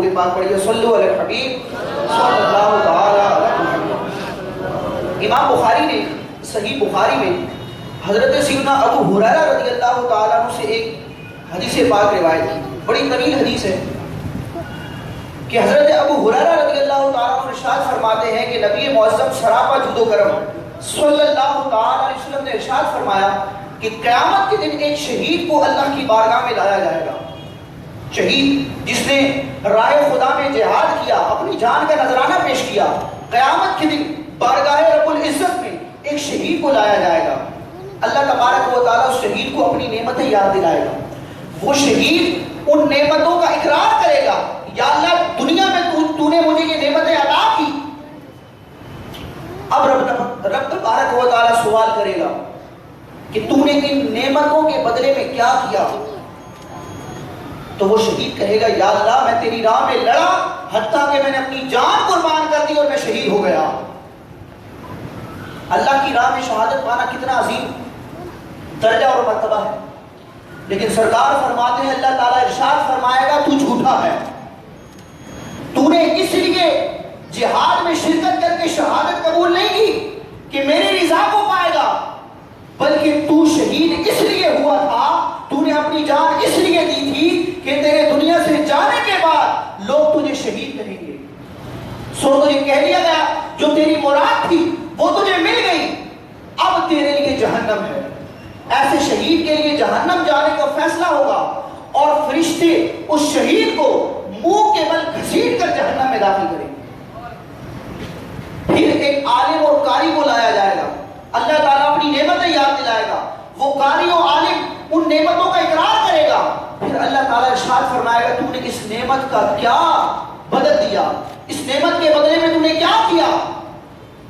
درود پاک پڑھیے صلو علی الحبیب صلی اللہ تعالی علی محمد۔ امام بخاری نے صحیح بخاری میں حضرت سیدنا ابو ہریرہ رضی اللہ تعالیٰ عنہ سے ایک حدیث پاک روایت کی، بڑی طویل حدیث ہے کہ حضرت ابو ہریرہ رضی اللہ تعالیٰ عنہ ارشاد فرماتے ہیں کہ نبی معظم سراپا جود و کرم صلی اللہ تعالیٰ علیہ وسلم نے ارشاد فرمایا کہ قیامت کے دن ایک شہید کو اللہ کی بارگاہ میں لایا جائے گا۔ شہید جس نے رائے خدا میں جہاد کیا، اپنی جان کا نذرانہ پیش کیا، قیامت کے دن بارگاہ رب العزت میں ایک شہید کو لایا جائے گا۔ اللہ تبارک و تعالیٰ اس شہید کو اپنی نعمتیں یاد دلائے گا۔ وہ شہید ان نعمتوں کا اقرار کرے گا، یا اللہ دنیا میں تو نے مجھے یہ نعمتیں عطا کی۔ اب رب تبارک و تعالیٰ سوال کرے گا کہ تو نے ان نعمتوں کے بدلے میں کیا کیا؟ تو وہ شہید کہے گا یا اللہ میں تیری راہ میں لڑا، حتیٰ کہ میں نے اپنی جان قربان کر دی اور میں شہید ہو گیا۔ اللہ کی راہ میں شہادت پانا کتنا عظیم درجہ اور مرتبہ ہے، لیکن سرکار فرماتے ہیں اللہ تعالیٰ ارشاد فرمائے گا تو جھوٹا ہے، تو نے اس لیے جہاد میں شرکت کر کے شہادت قبول نہیں کی کہ میری رضا کو پائے گا، بلکہ تو شہید اس لیے ہوا تھا، تو نے اپنی جان اس لیے دی تھی کہ تیرے دنیا سے جانے کے بعد لوگ تجھے شہید کہیں گے۔ سو تجھے کہہ دیا گیا جو تیری مراد تھی وہ تجھے مل گئی، اب تیرے لیے جہنم ہے۔ ایسے شہید کے لیے جہنم جانے کا فیصلہ ہوگا اور فرشتے اس شہید کو منہ کے بل گھسیٹ کر جہنم میں داخل کریں گے۔ پھر ایک عالم اور قاری کو لایا جائے گا، اللہ تعالیٰ اپنی نعمتیں یاد دلائے گا، وہ قاری و عالم ان نعمتوں کا اقرار کرے گا، پھر اللہ تعالیٰ ارشاد فرمائے گا تو نے اس نعمت کا کیا بدل دیا، اس نعمت کے بدلے میں تو نے کیا کیا؟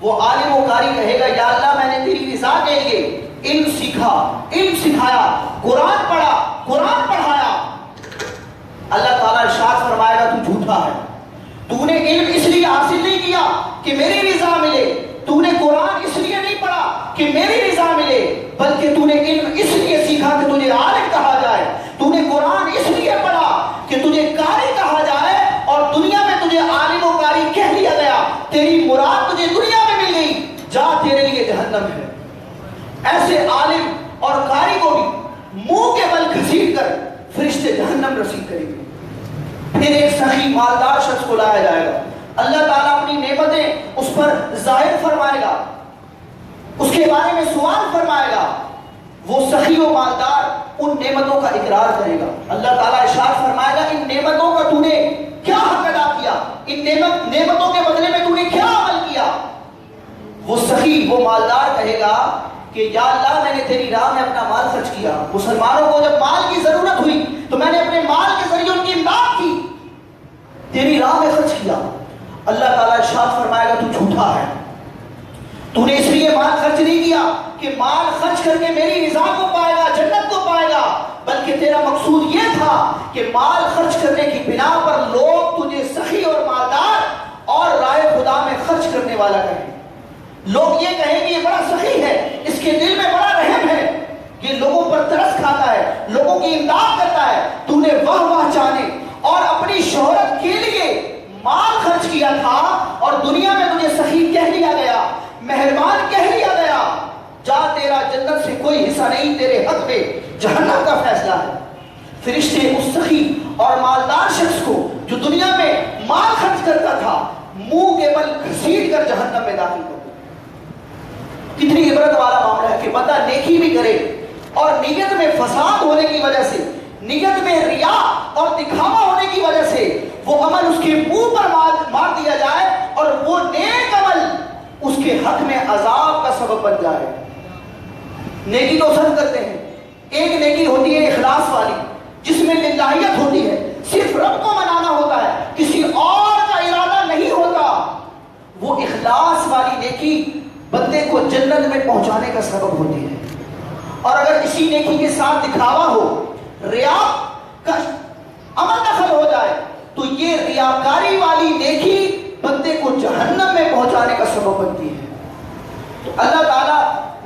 وہ عالم و قاری کہے گا یا اللہ میں نے تیری رضا کے لیے علم سیکھا، علم سکھایا، قرآن پڑھا، قرآن پڑھایا۔ اللہ تعالیٰ ارشاد فرمائے گا تو جھوٹا ہے، تو نے علم اس لیے حاصل نہیں کیا کہ میری رضا ملے، تو نے قرآن اس لیے نہیں پڑھا کہ میری رضا ملے، بلکہ تو نے علم اس لیے سیکھا کہ تجھے عالم کہا جائے، تو نے قرآن اس لیے پڑھا کہ تجھے قاری کہا جائے، اور دنیا میں تجھے عالم و قاری کہہ دیا گیا، تیری مراد تجھے دنیا میں مل گئی، جا تیرے لیے جہنم ہے۔ ایسے عالم اور قاری کو بھی منہ کے بل گھسیٹ کر فرشتے جہنم رسید کریں گے۔ پھر ایک سخی مالدار شخص کو لایا جائے گا، اللہ تعالیٰ اپنی نعمتیں اس پر ظاہر فرمائے گا، اس کے بارے میں سوال فرمائے گا، وہ سخی و مالدار ان نعمتوں کا اقرار کرے گا۔ اللہ تعالیٰ ارشاد فرمائے گا ان نعمتوں کا تو نے کیا حق ادا کیا، ان نعمتوں کے بدلے میں تو نے کیا عمل کیا؟ وہ سخی وہ مالدار کہے گا کہ یا اللہ میں نے تیری راہ میں اپنا مال خرچ کیا، مسلمانوں کو جب مال کی ضرورت ہوئی تو میں نے اپنے مال کے ذریعے ان کی امداد کی، تیری راہ میں خرچ کیا۔ اللہ تعالیٰ ارشاد فرمائے گا تو جھوٹا ہے، تو نے اس لیے مال خرچ نہیں کیا کہ مال خرچ کر کے میری رضا کو پائے گا، جنت کو پائے گا، بلکہ تیرا مقصود یہ تھا کہ مال خرچ کرنے کی بنا پر لوگ تجھے سخی اور مالدار اور رائے خدا میں خرچ کرنے والا کہیں، لوگ یہ کہیں کہ یہ بڑا سخی ہے، اس کے دل میں بڑا رحم ہے، یہ لوگوں پر ترس کھاتا ہے، لوگوں کی امداد کرتا ہے۔ تو نے واہ واہ چاہنے اور اپنی شہرت کے لیے مال خرچ کیا تھا، اور دنیا میں تجھے سخی کہہ دیا گیا، مہربان کہہ دیا گیا، جا تیرا جنت سے کوئی حصہ نہیں، تیرے حق میں جہنم کا فیصلہ ہے۔ فرشتے اس سخی اور مالدار شخص کو جو دنیا میں مال خرچ کرتا تھا منہ کے بل گھسیٹ کر جہنم میں داخل کر۔ کتنی عبرت والا معاملہ ہے کہ بندہ نیکی بھی کرے اور نیت میں فساد ہونے کی وجہ سے، نیت میں ریا اور دکھاوا ہونے کی وجہ سے وہ عمل اس کے منہ پر مار دیا جائے، اور وہ نیک عمل اس کے حق میں عذاب کا سبب بن جائے۔ نیکی تو سب کرتے ہیں، ایک نیکی ہوتی ہے اخلاص والی، جس میں للہیت ہوتی ہے، صرف رب کو منانا ہوتا ہے، کسی اور کا ارادہ نہیں ہوتا۔ وہ اخلاص والی نیکی بندے کو جنت میں پہنچانے کا سبب ہوتی ہے، اور اگر اسی نیکی کے ساتھ دکھاوا ہو، ریا کا عمل دخل ہو جائے، تو یہ ریاکاری والی نیکی بندے کو جہنم میں پہنچانے کا سبب بنتی ہے۔ تو اللہ تعالیٰ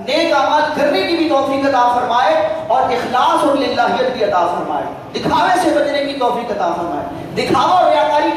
نیک اعمال کرنے کی بھی توفیق عطا فرمائے، اور اخلاص اور للہیت بھی عطا فرمائے، دکھاوے سے بچنے کی توفیق عطا فرمائے۔ دکھاوا اور ریاکاری